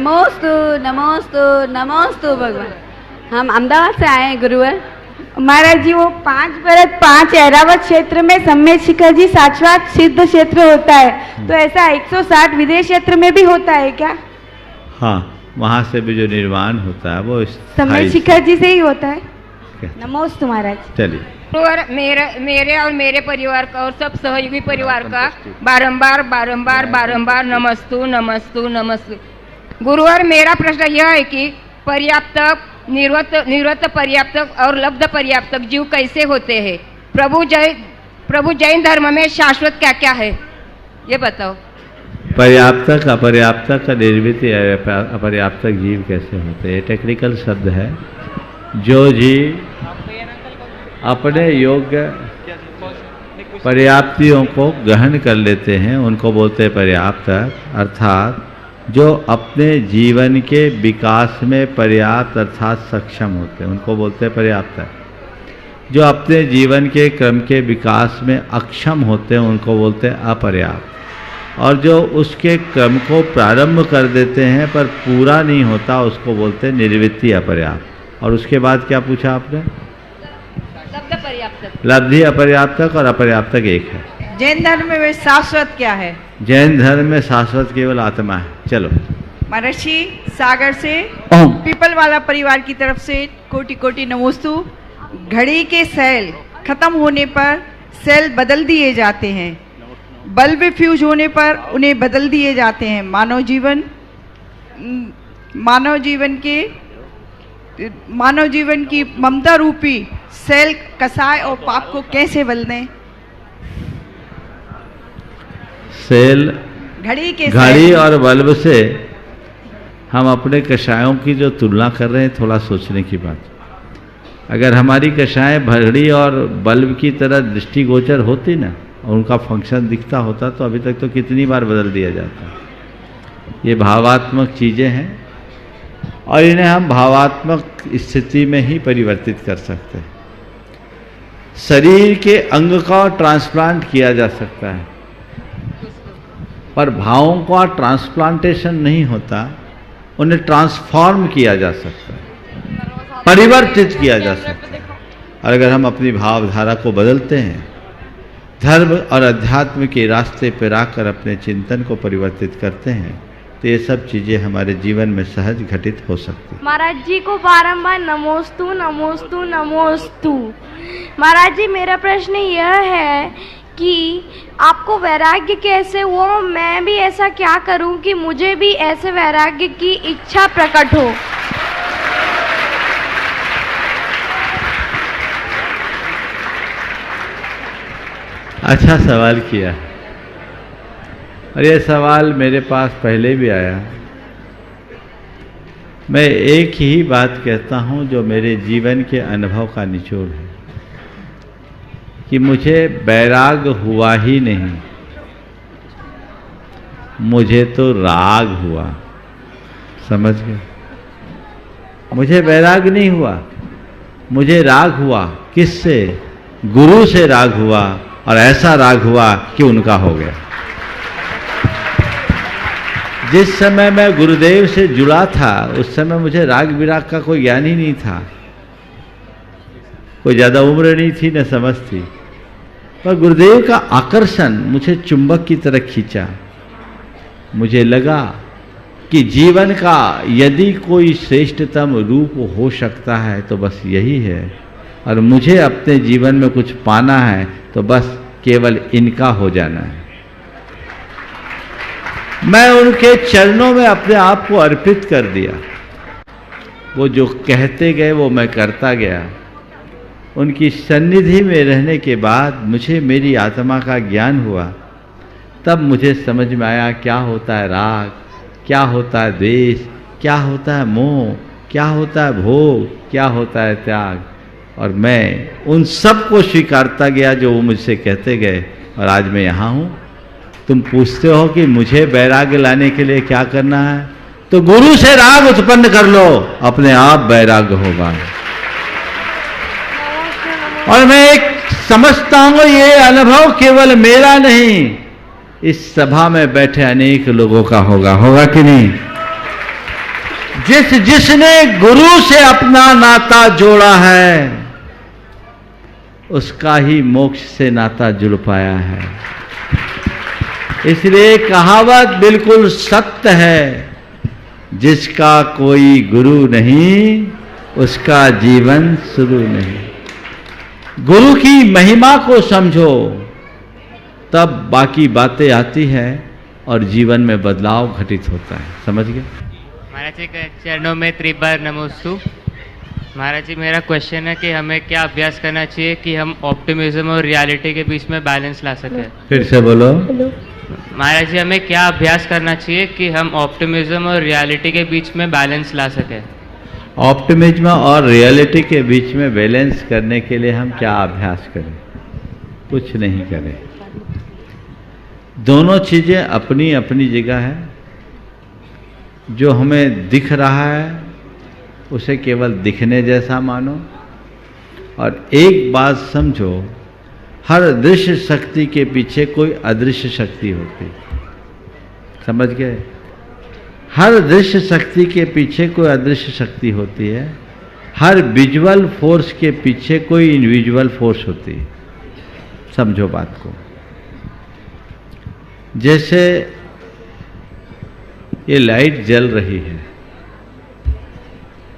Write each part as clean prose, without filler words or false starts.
नमोस्तु नमोस्तु नमोस्तु भगवान। हम अहमदाबाद से आए हैं गुरुवर। महाराज जी, वो 5 भरत 5 ऐरावत क्षेत्र में सम्यक शिखर जी साक्षात सिद्ध क्षेत्र होता है, तो ऐसा 160 विदेश क्षेत्र में भी होता है क्या? हाँ, वहाँ से भी जो निर्वाण होता है वो सम्यक शिखर जी से ही होता है। नमोस्तु महाराज। चलिए। गुरुवर, मेरे और मेरे परिवार का और सब सहयोगी परिवार का बारंबार बारंबार बारंबार नमस्तु नमस्तु नमस्तु। गुरुवर, मेरा प्रश्न यह है कि पर्याप्तक, निवृत्त पर्याप्तक और लब्ध पर्याप्तक जीव कैसे होते हैं? प्रभु जैन धर्म में शाश्वत क्या क्या है, ये बताओ। पर्याप्तक, अपर्याप्तक, निर्मित अपर्याप्तक जीव कैसे होते हैं, टेक्निकल शब्द है। जो जीव अपने योग्य पर्याप्तियों को ग्रहण कर लेते हैं उनको बोलते हैं पर्याप्तक, अर्थात जो अपने जीवन के विकास में पर्याप्त अर्थात सक्षम होते हैं उनको बोलते हैं पर्याप्तक। जो अपने जीवन के क्रम के विकास में अक्षम होते हैं उनको बोलते हैं अपर्याप्त। और जो उसके क्रम को प्रारंभ कर देते हैं पर पूरा नहीं होता उसको बोलते हैं निर्वृत्ति अपर्याप्त। और उसके बाद क्या पूछा आपने? लब्धि अपर्याप्तक और अपर्याप्तक एक है। जैन धर्म में शाश्वत क्या है? जैन धर्म में शाश्वत केवल आत्मा है। चलो। महर्षि सागर से पीपल वाला परिवार की तरफ से कोटि कोटि नमोस्तु। घड़ी के सेल खत्म होने पर सेल बदल दिए जाते हैं, बल्ब फ्यूज होने पर उन्हें बदल दिए जाते हैं। मानव जीवन की ममता रूपी सेल कसाय और पाप को कैसे बदलें? सेल घड़ी और बल्ब से हम अपने कषायों की जो तुलना कर रहे हैं, थोड़ा सोचने की बात। अगर हमारी कषाएं घड़ी और बल्ब की तरह दृष्टिगोचर होती ना और उनका फंक्शन दिखता होता तो अभी तक तो कितनी बार बदल दिया जाता। ये भावात्मक चीज़ें हैं और इन्हें हम भावात्मक स्थिति में ही परिवर्तित कर सकते हैं। शरीर के अंग का ट्रांसप्लांट किया जा सकता है पर भावों का ट्रांसप्लांटेशन नहीं होता, उन्हें ट्रांसफॉर्म किया जा सकता है, परिवर्तित किया जा सकता है। और अगर हम अपनी भावधारा को बदलते हैं, धर्म और अध्यात्म के रास्ते पर आकर अपने चिंतन को परिवर्तित करते हैं तो ये सब चीज़ें हमारे जीवन में सहज घटित हो सकती हैं। महाराज जी को बारंबार नमोस्तु नमोस्तु नमोस्तु। महाराज जी, मेरा प्रश्न यह है कि आपको वैराग्य कैसे हो? मैं भी ऐसा क्या करूं कि मुझे भी ऐसे वैराग्य की इच्छा प्रकट हो? अच्छा सवाल किया और ये सवाल मेरे पास पहले भी आया। मैं एक ही बात कहता हूँ जो मेरे जीवन के अनुभव का निचोड़ है कि मुझे वैराग हुआ ही नहीं, मुझे तो राग हुआ। समझ गए? मुझे वैराग नहीं हुआ, मुझे राग हुआ। किससे? गुरु से राग हुआ और ऐसा राग हुआ कि उनका हो गया। जिस समय मैं गुरुदेव से जुड़ा था उस समय मुझे राग विराग का कोई ज्ञान ही नहीं था, कोई ज़्यादा उम्र नहीं थी न समझ थी, पर गुरुदेव का आकर्षण मुझे चुंबक की तरह खींचा। मुझे लगा कि जीवन का यदि कोई श्रेष्ठतम रूप हो सकता है तो बस यही है और मुझे अपने जीवन में कुछ पाना है तो बस केवल इनका हो जाना है। मैं उनके चरणों में अपने आप को अर्पित कर दिया। वो जो कहते गए वो मैं करता गया। उनकी सन्निधि में रहने के बाद मुझे मेरी आत्मा का ज्ञान हुआ। तब मुझे समझ में आया क्या होता है राग, क्या होता है द्वेष, क्या होता है मोह, क्या होता है भोग, क्या होता है त्याग। और मैं उन सब को स्वीकारता गया जो वो मुझसे कहते गए और आज मैं यहाँ हूँ। तुम पूछते हो कि मुझे वैराग्य लाने के लिए क्या करना है, तो गुरु से राग उत्पन्न कर लो, अपने आप वैराग्य होगा। और मैं एक समझता हूँ ये अनुभव केवल मेरा नहीं, इस सभा में बैठे अनेक लोगों का होगा। होगा कि नहीं? जिसने गुरु से अपना नाता जोड़ा है उसका ही मोक्ष से नाता जुड़ पाया है। इसलिए कहावत बिल्कुल सत्य है, जिसका कोई गुरु नहीं उसका जीवन शुरू नहीं। गुरु की महिमा को समझो, तब बाकी बातें आती है और जीवन में बदलाव घटित होता है। समझ गए? महाराज जी के चरणों में त्रिबार नमोस्तु। महाराज जी, मेरा क्वेश्चन है कि हमें क्या अभ्यास करना चाहिए कि हम ऑप्टिमिज्म और रियलिटी के बीच में बैलेंस ला सकें? फिर से बोलो। महाराज जी, हमें क्या अभ्यास करना चाहिए कि हम ऑप्टिमिज्म और रियलिटी के बीच में बैलेंस ला सकें? ऑप्टिमिज्म और रियलिटी के बीच में बैलेंस करने के लिए हम क्या अभ्यास करें? कुछ नहीं करें। दोनों चीजें अपनी अपनी जगह है। जो हमें दिख रहा है उसे केवल दिखने जैसा मानो, और एक बात समझो, हर दृश्य शक्ति के पीछे कोई अदृश्य शक्ति होती है। समझ गए? हर दृश्य शक्ति के पीछे कोई अदृश्य शक्ति होती है। हर विजुअल फोर्स के पीछे कोई इनविजुअल फोर्स होती है। समझो बात को। जैसे ये लाइट जल रही है,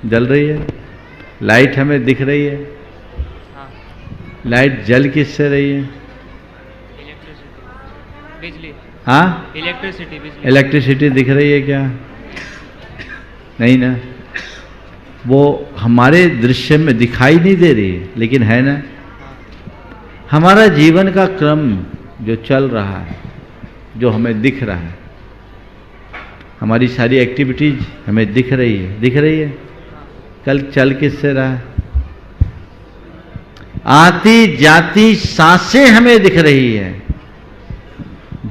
जल रही है, लाइट हमें दिख रही है। लाइट जल किससे रही है? बिजली। हाँ, इलेक्ट्रिसिटी। बिजली। इलेक्ट्रिसिटी दिख रही है क्या? नहीं ना। वो हमारे दृश्य में दिखाई नहीं दे रही है, लेकिन है ना। हमारा जीवन का क्रम जो चल रहा है, जो हमें दिख रहा है, हमारी सारी एक्टिविटीज हमें दिख रही है। दिख रही है। कल चल किससे रहा है? आती जाती सांसें हमें दिख रही है।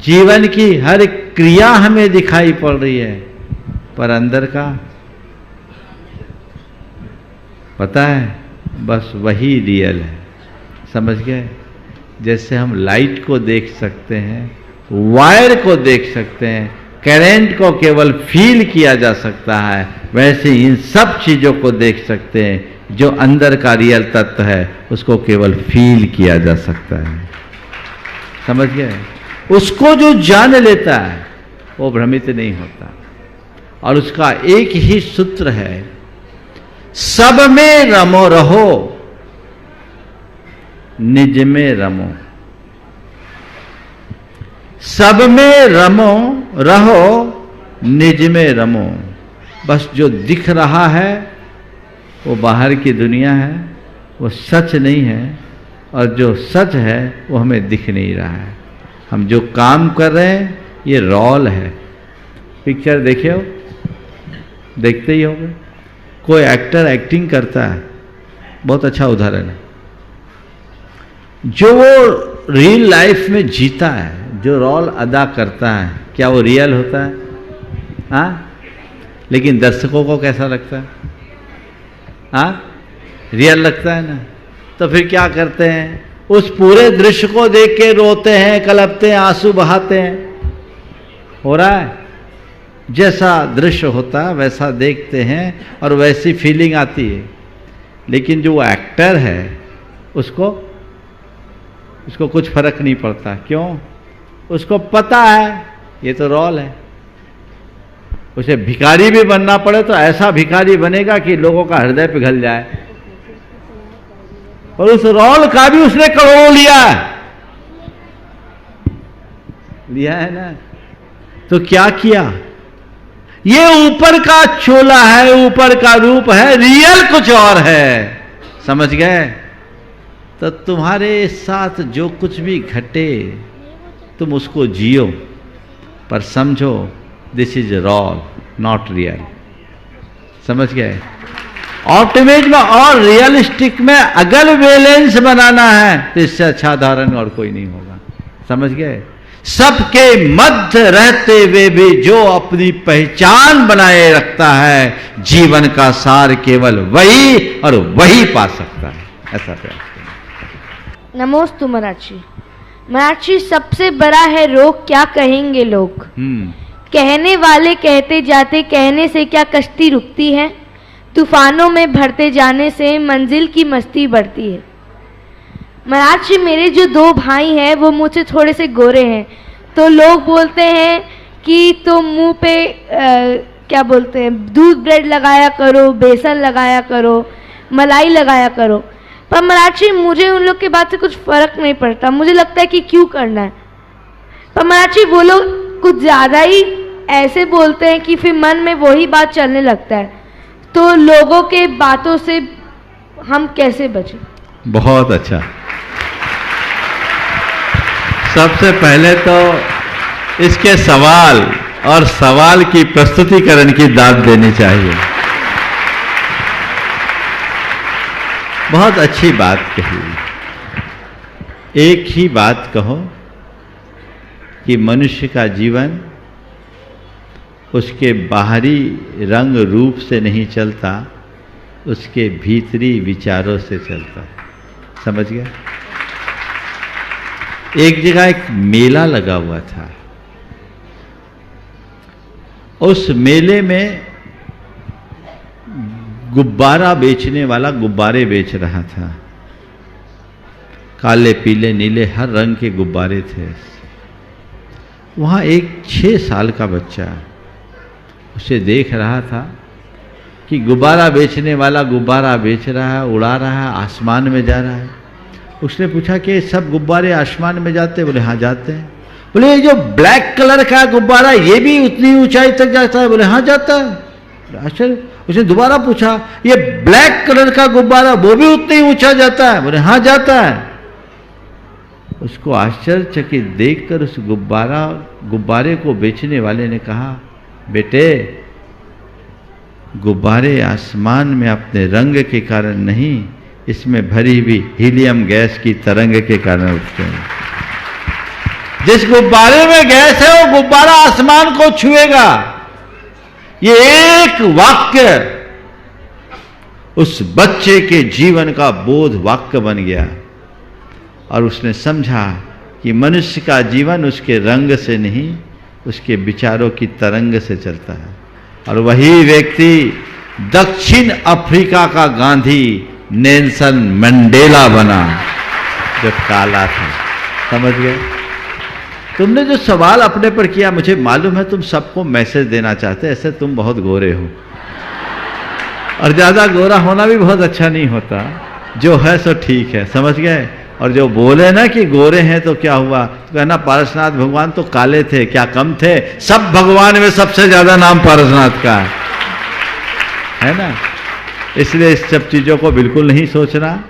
जीवन की हर क्रिया हमें दिखाई पड़ रही है, पर अंदर का पता है? बस वही रियल है। समझ गए? जैसे हम लाइट को देख सकते हैं, वायर को देख सकते हैं, करंट को केवल फील किया जा सकता है, वैसे इन सब चीजों को देख सकते हैं। जो अंदर का रियल तत्व है उसको केवल फील किया जा सकता है। समझ गए? उसको जो जान लेता है वो भ्रमित नहीं होता, और उसका एक ही सूत्र है, सब में रमो रहो, निज में रमो। सब में रमो रहो, निज में रमो। बस जो दिख रहा है वो बाहर की दुनिया है, वो सच नहीं है, और जो सच है वो हमें दिख नहीं रहा है। हम जो काम कर रहे हैं ये रोल है। पिक्चर देखे हो? देखते ही होंगे। कोई एक्टर एक्टिंग करता है, बहुत अच्छा उदाहरण है। जो वो रियल लाइफ में जीता है, जो रोल अदा करता है, क्या वो रियल होता है? हाँ? लेकिन दर्शकों को कैसा लगता है? हाँ, रियल लगता है ना। तो फिर क्या करते हैं? उस पूरे दृश्य को देख के रोते हैं, कलपते हैं, आंसू बहाते हैं। हो रहा है? जैसा दृश्य होता है वैसा देखते हैं और वैसी फीलिंग आती है। लेकिन जो एक्टर है उसको कुछ फर्क नहीं पड़ता। क्यों? उसको पता है ये तो रोल है। उसे भिखारी भी बनना पड़े तो ऐसा भिखारी बनेगा कि लोगों का हृदय पिघल जाए। और उस रोल का भी उसने करोड़ों लिया है ना। तो क्या किया? ये ऊपर का चोला है, ऊपर का रूप है, रियल कुछ और है। समझ गए? तो तुम्हारे साथ जो कुछ भी घटे तुम उसको जियो, पर समझो this is role not real. समझ गए? ऑप्टिमिज्म और रियलिस्टिक में अगर बैलेंस बनाना है तो इससे अच्छा उदाहरण और कोई नहीं होगा। समझ गए? सबके मध्य रहते हुए भी जो अपनी पहचान बनाए रखता है, जीवन का सार केवल वही और वही पा सकता है। ऐसा प्रयास। नमोस्तु महाराज जी। महाराज जी, सबसे बड़ा है रोग, क्या कहेंगे लोग? कहने वाले कहते जाते, कहने से क्या कश्ती रुकती है, तूफानों में भरते जाने से मंजिल की मस्ती बढ़ती है। महाराज जी, मेरे जो 2 भाई हैं वो मुझसे थोड़े से गोरे हैं, तो लोग बोलते हैं कि तुम मुंह पे क्या बोलते हैं, दूध ब्रेड लगाया करो, बेसन लगाया करो, मलाई लगाया करो। पर महाराज जी, मुझे उन लोग के बात से कुछ फर्क नहीं पड़ता, मुझे लगता है कि क्यों करना है। पर महाराज जी, वो लोग कुछ ज़्यादा ही ऐसे बोलते हैं कि फिर मन में वही बात चलने लगता है। तो लोगों के बातों से हम कैसे बचें? बहुत अच्छा। सबसे पहले तो इसके सवाल और सवाल की प्रस्तुतिकरण की दाद देनी चाहिए। बहुत अच्छी बात कही। एक ही बात कहो कि मनुष्य का जीवन उसके बाहरी रंग रूप से नहीं चलता, उसके भीतरी विचारों से चलता है। समझ गया? एक जगह एक मेला लगा हुआ था, उस मेले में गुब्बारा बेचने वाला गुब्बारे बेच रहा था। काले, पीले, नीले हर रंग के गुब्बारे थे। वहाँ एक 6 साल का बच्चा उसे देख रहा था कि गुब्बारा बेचने वाला गुब्बारा बेच रहा है, उड़ा रहा है, आसमान में जा रहा है। उसने पूछा कि सब गुब्बारे आसमान में जाते हैं? बोले हाँ जाते हैं। बोले ये जो ब्लैक कलर का गुब्बारा ये भी उतनी ऊंचाई तक जाता है? बोले हाँ जाता है। आश्चर्य। उसने दोबारा पूछा ये ब्लैक कलर का गुब्बारा वो भी उतनी ऊंचा जाता है? बोले हाँ जाता है। उसको आश्चर्यचकित देखकर उस गुब्बारे को बेचने वाले ने कहा, बेटे गुब्बारे आसमान में अपने रंग के कारण नहीं, इसमें भरी हुई हीलियम गैस की तरंग के कारण उठते हैं। जिस गुब्बारे में गैस है वो गुब्बारा आसमान को छुएगा। ये एक वाक्य उस बच्चे के जीवन का बोध वाक्य बन गया और उसने समझा कि मनुष्य का जीवन उसके रंग से नहीं, उसके विचारों की तरंग से चलता है। और वही व्यक्ति दक्षिण अफ्रीका का गांधी नेल्सन मंडेला बना, जो काला था। समझ गए? तुमने जो सवाल अपने पर किया, मुझे मालूम है तुम सबको मैसेज देना चाहते, ऐसे तुम बहुत गोरे हो और ज्यादा गोरा होना भी बहुत अच्छा नहीं होता, जो है सो ठीक है। समझ गए? और जो बोले ना कि गोरे हैं तो क्या हुआ, तो कहना पारसनाथ भगवान तो काले थे, क्या कम थे? सब भगवान में सबसे ज्यादा नाम पारसनाथ का है ना। इसलिए इस सब चीजों को बिल्कुल नहीं सोचना,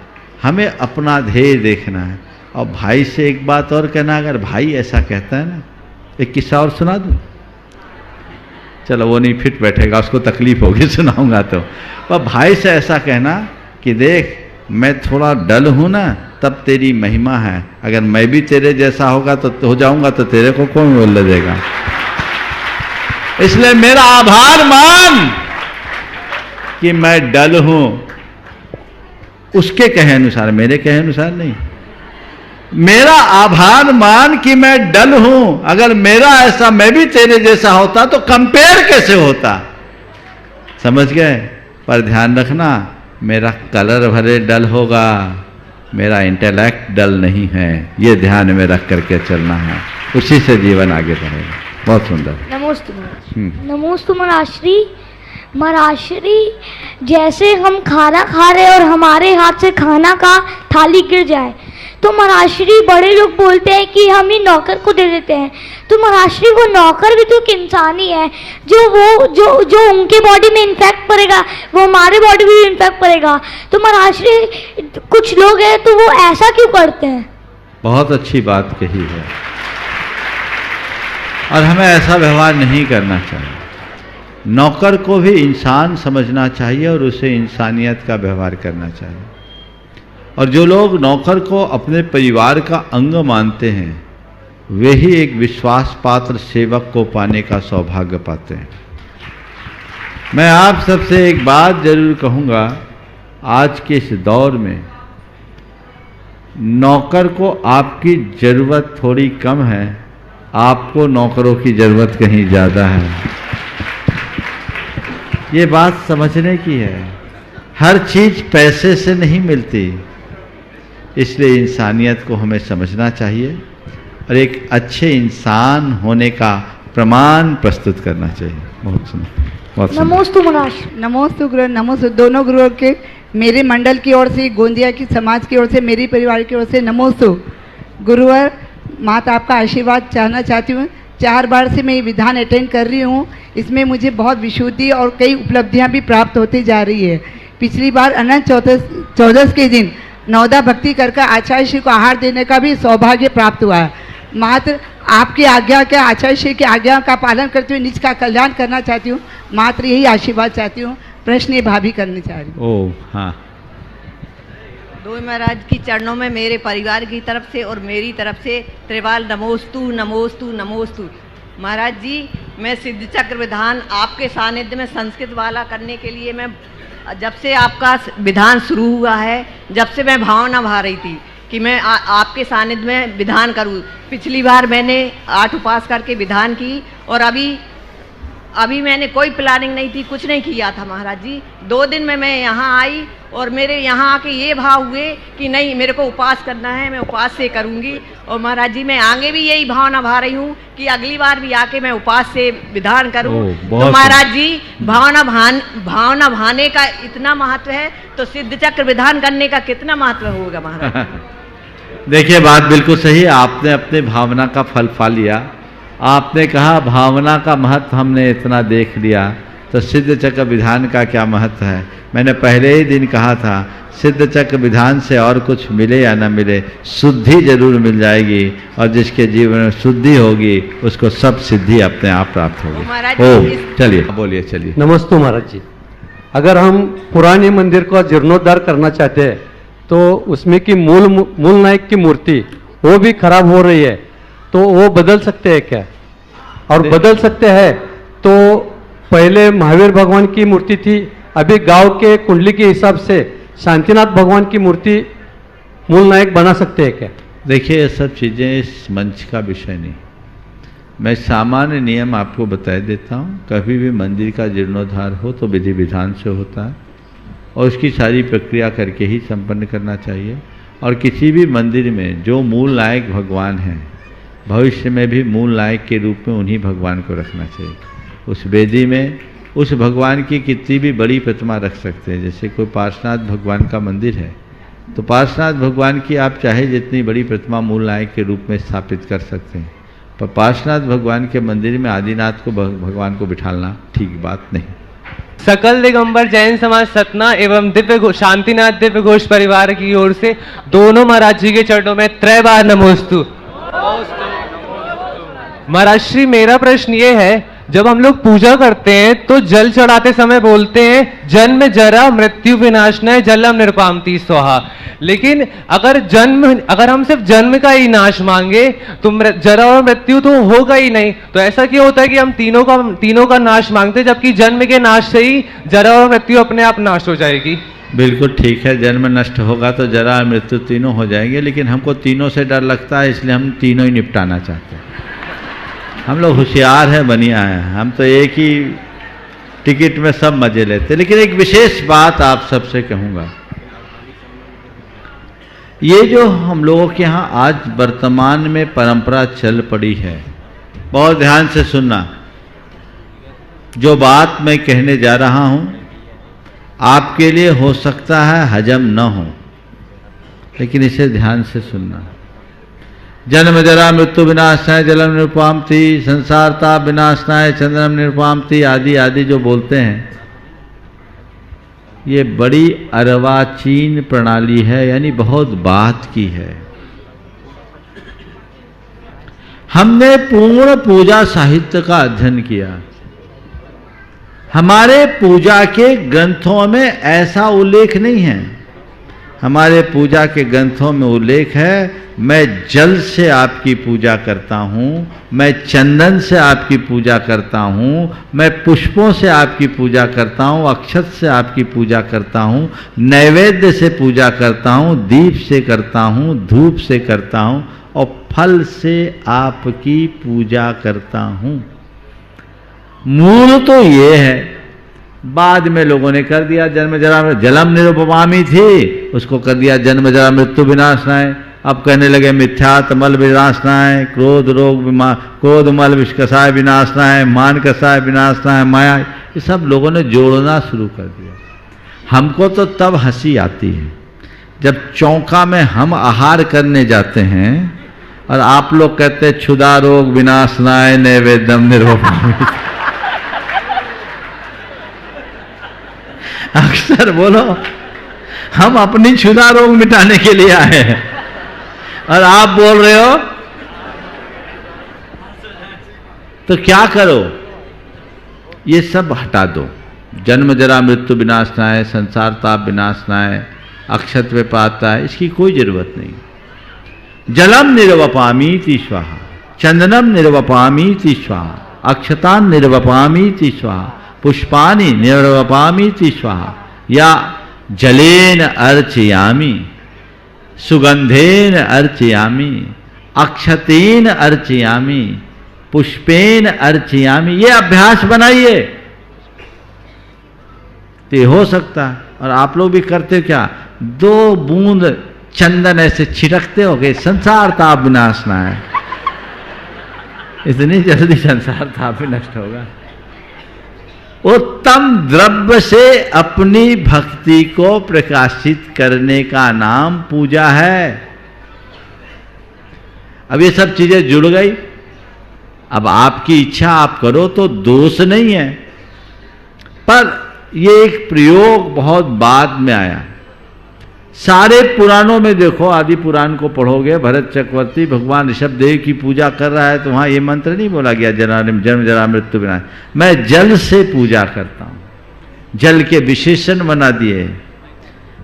हमें अपना ध्येय देखना है। और भाई से एक बात और कहना, अगर भाई ऐसा कहता है ना, एक किस्सा और सुना दूं? चलो वो नहीं फिट बैठेगा, उसको तकलीफ होगी सुनाऊंगा तो। पर भाई से ऐसा कहना कि देख मैं थोड़ा डल हूं ना, तब तेरी महिमा है, अगर मैं भी तेरे जैसा होगा तो हो जाऊंगा तो तेरे को कौन बोल देगा। इसलिए मेरा आभार मान कि मैं डल हूं, उसके कहे अनुसार, मेरे कहे अनुसार नहीं। मेरा आभार मान कि मैं डल हूं, अगर मेरा ऐसा मैं भी तेरे जैसा होता तो कंपेयर कैसे होता। समझ गए? पर ध्यान रखना, मेरा कलर भले डल होगा, मेरा इंटेलेक्ट डल नहीं है, ये ध्यान में रख करके चलना है, उसी से जीवन आगे बढ़ेगा। बहुत सुंदर। नमोस्तु महाराष्ट्री। महाराष्ट्री, जैसे हम खाना खा रहे और हमारे हाथ से खाना का थाली गिर जाए तो महाराष्ट्री बड़े लोग बोलते हैं कि हम ही नौकर को दे देते हैं। तो महाराष्ट्री वो नौकर भी तो एक इंसान ही है, जो उनके बॉडी में इन्फेक्ट पड़ेगा वो हमारे बॉडी में इन्फेक्ट पड़ेगा। तो महाराष्ट्री कुछ लोग हैं तो वो ऐसा क्यों करते हैं? बहुत अच्छी बात कही है और हमें ऐसा व्यवहार नहीं करना चाहिए। नौकर को भी इंसान समझना चाहिए और उसे इंसानियत का व्यवहार करना चाहिए। और जो लोग नौकर को अपने परिवार का अंग मानते हैं, वे ही एक विश्वास पात्र सेवक को पाने का सौभाग्य पाते हैं। मैं आप सबसे एक बात जरूर कहूँगा, आज के इस दौर में नौकर को आपकी ज़रूरत थोड़ी कम है, आपको नौकरों की जरूरत कहीं ज़्यादा है। ये बात समझने की है। हर चीज़ पैसे से नहीं मिलती, इसलिए इंसानियत को हमें समझना चाहिए और एक अच्छे इंसान होने का प्रमाण प्रस्तुत करना चाहिए। बहुत सुंदर। नमोस्तु महाराज। नमोस्तु गुरु। नमोस्तु दोनों गुरुओं के, मेरे मंडल की ओर से, गोंदिया की समाज की ओर से, मेरी परिवार की ओर से नमोस्तु। गुरुवर, माता आपका आशीर्वाद चाहना चाहती हूँ। 4 बार से मैं ये विधान अटेंड कर रही हूँ। इसमें मुझे बहुत विशुद्धि और कई उपलब्धियाँ भी प्राप्त होती जा रही है। पिछली बार अनंत चौदस के दिन नवदा भक्ति कर आचार्य श्री को आहार देने का भी सौभाग्य प्राप्त हुआ है। मात्र आपकी आज्ञा के, आचार्य श्री की आज्ञा का पालन करते हुए निज का कल्याण करना चाहती हूँ। मात्र यही आशीर्वाद चाहती हूँ। प्रश्न ये भाभी करनी चाह रही हूँ। ओह हाँ। दो महाराज की चरणों में मेरे परिवार की तरफ से और मेरी तरफ से त्रिवाल नमोस्तु नमोस्तु नमोस्तु। महाराज जी, मैं सिद्ध चक्र विधान आपके सानिध्य में संस्कृत वाला करने के लिए मैं जब से आपका विधान शुरू हुआ है, जब से मैं भावना भा रही थी कि मैं आपके सानिध्य में विधान करूं। पिछली बार मैंने 8 उपास करके विधान की और अभी मैंने कोई प्लानिंग नहीं थी, कुछ नहीं किया था महाराज जी। 2 दिन में मैं यहाँ आई और मेरे यहाँ आके ये भाव हुए कि नहीं, मेरे को उपास करना है, मैं उपास से करूँगी। और महाराज जी, मैं आगे भी यही भावना भा रही हूँ कि अगली बार भी आके मैं उपास से विधान करूँ। तो महाराज जी, भावना भाने का इतना महत्व है तो सिद्ध चक्र विधान करने का कितना महत्व होगा महाराज? देखिए, बात बिल्कुल सही। आपने अपने भावना का फल पा लिया। आपने कहा भावना का महत्व हमने इतना देख लिया, तो सिद्ध चक्र विधान का क्या महत्व है। मैंने पहले ही दिन कहा था, सिद्ध चक्र विधान से और कुछ मिले या न मिले, शुद्धि जरूर मिल जाएगी, और जिसके जीवन में शुद्धि होगी उसको सब सिद्धि अपने आप प्राप्त होगी। ओ चलिए, बोलिए, चलिए। नमस्ते महाराज जी। अगर हम पुराने मंदिर का जीर्णोद्धार करना चाहते हैं तो उसमें की मूल नायक की मूर्ति वो भी खराब हो रही है, तो वो बदल सकते हैं क्या? और बदल सकते हैं तो पहले महावीर भगवान की मूर्ति थी, अभी गांव के कुंडली के हिसाब से शांतिनाथ भगवान की मूर्ति मूल नायक बना सकते हैं क्या? देखिए, ये सब चीज़ें इस मंच का विषय नहीं। मैं सामान्य नियम आपको बता देता हूँ। कभी भी मंदिर का जीर्णोद्धार हो तो विधि विधान से होता है और उसकी सारी प्रक्रिया करके ही संपन्न करना चाहिए। और किसी भी मंदिर में जो मूल नायक भगवान हैं, भविष्य में भी मूल नायक के रूप में उन्हीं भगवान को रखना चाहिए। उस वेदी में उस भगवान की कितनी भी बड़ी प्रतिमा रख सकते हैं। जैसे कोई पार्श्वनाथ भगवान का मंदिर है तो पार्श्वनाथ भगवान की आप चाहे जितनी बड़ी प्रतिमा मूल नायक के रूप में स्थापित कर सकते हैं, पर पार्श्वनाथ भगवान के मंदिर में आदिनाथ को भगवान को बिठालना ठीक बात नहीं। सकल दिगंबर जैन समाज सतना एवं शांतिनाथ दिव्य घोष परिवार की ओर से दोनों महाराज जी के चरणों में 3 बार नमोस्तु। महाराज श्री, मेरा प्रश्न ये है, जब हम लोग पूजा करते हैं तो जल चढ़ाते समय बोलते हैं जन्म जरा मृत्यु विनाशनाय जलम निर्पामति स्वाहा, लेकिन अगर हम सिर्फ जन्म का ही नाश मांगे तो जरा और मृत्यु तो होगा ही नहीं। तो ऐसा क्यों होता है कि हम तीनों का नाश मांगते, जबकि जन्म के नाश से ही जरा और मृत्यु अपने आप नाश हो जाएगी? बिल्कुल ठीक है, जन्म नष्ट होगा तो जरा और मृत्यु तीनों हो जाएंगे, लेकिन हमको तीनों से डर लगता है, इसलिए हम तीनों ही निपटाना चाहते हैं। हम लोग होशियार हैं, बनिया हैं, हम तो एक ही टिकट में सब मजे लेते। लेकिन एक विशेष बात आप सबसे कहूँगा, ये जो हम लोगों के यहाँ आज वर्तमान में परंपरा चल पड़ी है, बहुत ध्यान से सुनना। जो बात मैं कहने जा रहा हूँ आपके लिए हो सकता है हजम न हो, लेकिन इसे ध्यान से सुनना। जन्म जरा मृत्यु विनाशनाय जलम निरुपामति, संसारता विनाशनाय चंद्रम निरुपामति आदि आदि जो बोलते हैं, ये बड़ी अर्वाचीन प्रणाली है, यानी बहुत बात की है। हमने पूर्ण पूजा साहित्य का अध्ययन किया। हमारे पूजा के ग्रंथों में ऐसा उल्लेख नहीं है। हमारे पूजा के ग्रंथों में उल्लेख है, मैं जल से आपकी पूजा करता हूँ, मैं चंदन से आपकी पूजा करता हूँ, मैं पुष्पों से आपकी पूजा करता हूँ, अक्षत से आपकी पूजा करता हूँ, नैवेद्य से पूजा करता हूँ, दीप से करता हूँ, धूप से करता हूँ और फल से आपकी पूजा करता हूं। मूल तो ये है, बाद में लोगों ने कर दिया जन्म जरा जलम निरुपमामी थी, उसको कर दिया जन्म जरा मृत्यु विनाशनाय। अब कहने लगे मिथ्यात मल विनाशनाय, क्रोध रोग क्रोध मल विषकसाय विनाशनाय, मान कसाय विनाशनाय, माया, ये सब लोगों ने जोड़ना शुरू कर दिया। हमको तो तब हंसी आती है जब चौका में हम आहार करने जाते हैं और आप लोग कहते हैं क्षुधा रोग विनाशनाय नैवेद्यम निरुपमामी। अक्सर बोलो हम अपनी क्षुधा रोग मिटाने के लिए आए हैं और आप बोल रहे हो, तो क्या करो, ये सब हटा दो। जन्म जरा मृत्यु विनाशनाय, संसार ताप विनाशनाय, अक्षत विपाताय, इसकी कोई जरूरत नहीं। जलम निर्वपामीति स्वाहा, चंदनम निर्वपामीति स्वाहा, अक्षतान निर्वपामीति स्वाहा, पुष्पानि निर्वपामीति स्वाहा, या जलेन अर्चयामि, सुगंधेन अर्चयामि, अक्षतेन अर्चयामि, पुष्पेन अर्चयामि। ये अभ्यास बनाइए तो हो सकता है। और आप लोग भी करते क्या, 2 बूंद चंदन ऐसे छिड़कते हो गए, संसार ताप विनाशना है। इतनी जल्दी संसार ताप भी नष्ट होगा। उत्तम द्रव्य से अपनी भक्ति को प्रकाशित करने का नाम पूजा है। अब ये सब चीजें जुड़ गई, अब आपकी इच्छा आप करो तो दोष नहीं है, पर ये एक प्रयोग बहुत बाद में आया। सारे पुराणों में देखो, आदि पुराण को पढ़ोगे, भरत चक्रवर्ती भगवान ऋषभदेव की पूजा कर रहा है तो वहां ये मंत्र नहीं बोला गया जन्म जरा मृत्यु विनाश। मैं जल से पूजा करता हूं, जल के विशेषण बना दिए,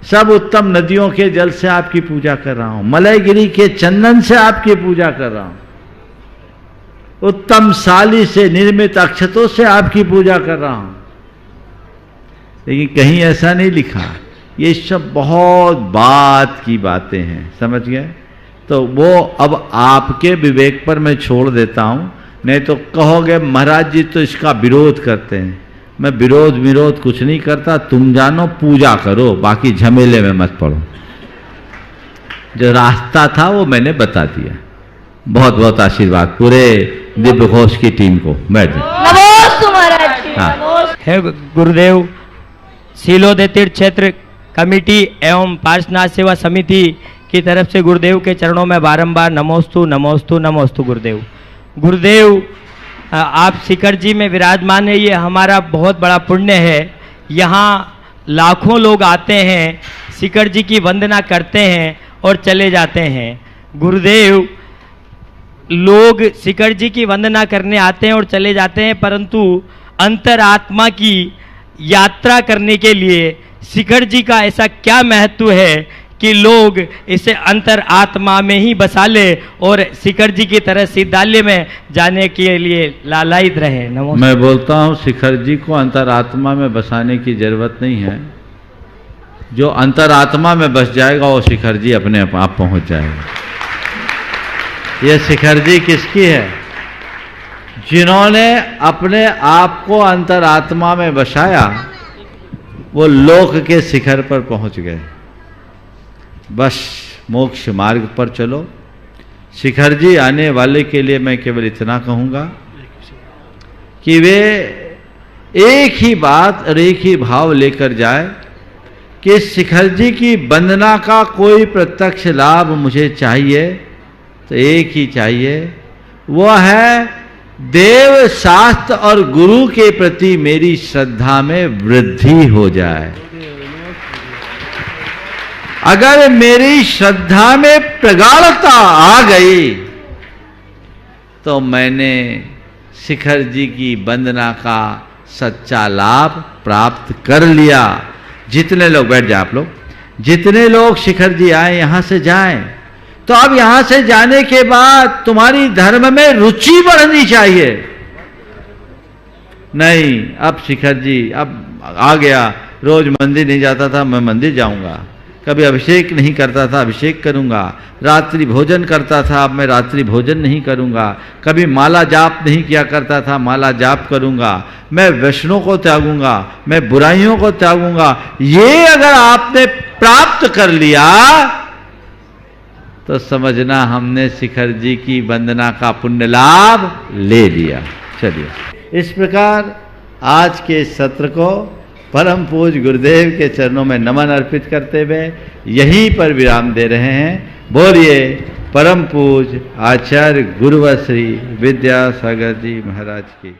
सब उत्तम नदियों के जल से आपकी पूजा कर रहा हूं, मलयगिरी के चंदन से आपकी पूजा कर रहा हूं, उत्तम साली से निर्मित अक्षतों से आपकी पूजा कर रहा हूं। लेकिन कहीं ऐसा नहीं लिखा, ये सब बहुत बात की बातें हैं, समझ गए? तो वो अब आपके विवेक पर मैं छोड़ देता हूं, नहीं तो कहोगे महाराज जी तो इसका विरोध करते हैं। मैं विरोध कुछ नहीं करता, तुम जानो पूजा करो, बाकी झमेले में मत पड़ो। जो रास्ता था वो मैंने बता दिया। बहुत बहुत आशीर्वाद पूरे दिव्य घोष की टीम को। बैठ है गुरुदेव, सीलोदय तीर्थ क्षेत्र कमेटी एवं पार्श्वनाथ सेवा समिति की तरफ से गुरुदेव के चरणों में बारंबार नमोस्तु नमोस्तु नमोस्तु। गुरुदेव आप शिखर जी में विराजमान है, ये हमारा बहुत बड़ा पुण्य है। यहाँ लाखों लोग आते हैं, शिखर जी की वंदना करते हैं और चले जाते हैं। गुरुदेव, लोग शिखर जी की वंदना करने आते हैं और चले जाते हैं, परंतु अंतरात्मा की यात्रा करने के लिए शिखर जी का ऐसा क्या महत्व है कि लोग इसे अंतर आत्मा में ही बसा ले और शिखर जी की तरह सिद्धालय में जाने के लिए लालायित रहे। नमस्कार। मैं बोलता हूँ शिखर जी को अंतरात्मा में बसाने की जरूरत नहीं है। जो अंतरात्मा में बस जाएगा वो शिखर जी अपने आप पहुंच जाएगा। ये शिखर जी किसकी है? जिन्होंने अपने आप को अंतरात्मा में बसाया वो लोक के शिखर पर पहुंच गए। बस मोक्ष मार्ग पर चलो। शिखर जी आने वाले के लिए मैं केवल इतना कहूंगा कि वे एक ही बात और एक ही भाव लेकर जाए कि शिखर जी की वंदना का कोई प्रत्यक्ष लाभ मुझे चाहिए तो एक ही चाहिए, वह है देव शास्त्र और गुरु के प्रति मेरी श्रद्धा में वृद्धि हो जाए। अगर मेरी श्रद्धा में प्रगाढ़ता आ गई तो मैंने शिखर जी की वंदना का सच्चा लाभ प्राप्त कर लिया। जितने लोग, बैठ जाए आप लोग, जितने लोग शिखर जी आए यहां से जाएं, तो अब यहां से जाने के बाद तुम्हारी धर्म में रुचि बढ़नी चाहिए। नहीं, अब शिखर जी अब आ गया, रोज मंदिर नहीं जाता था, मैं मंदिर जाऊंगा, कभी अभिषेक नहीं करता था, अभिषेक करूंगा। रात्रि भोजन करता था, अब मैं रात्रि भोजन नहीं करूंगा। कभी माला जाप नहीं किया करता था, माला जाप करूंगा। मैं वैष्णव को त्यागूंगा, मैं बुराइयों को त्यागूंगा। ये अगर आपने प्राप्त कर लिया तो समझना हमने शिखर जी की वंदना का पुण्य लाभ ले लिया। चलिए, इस प्रकार आज के सत्र को परम पूज्य गुरुदेव के चरणों में नमन अर्पित करते हुए यहीं पर विराम दे रहे हैं। बोलिए परम पूज्य आचार्य गुरुवर श्री विद्यासागर जी महाराज की।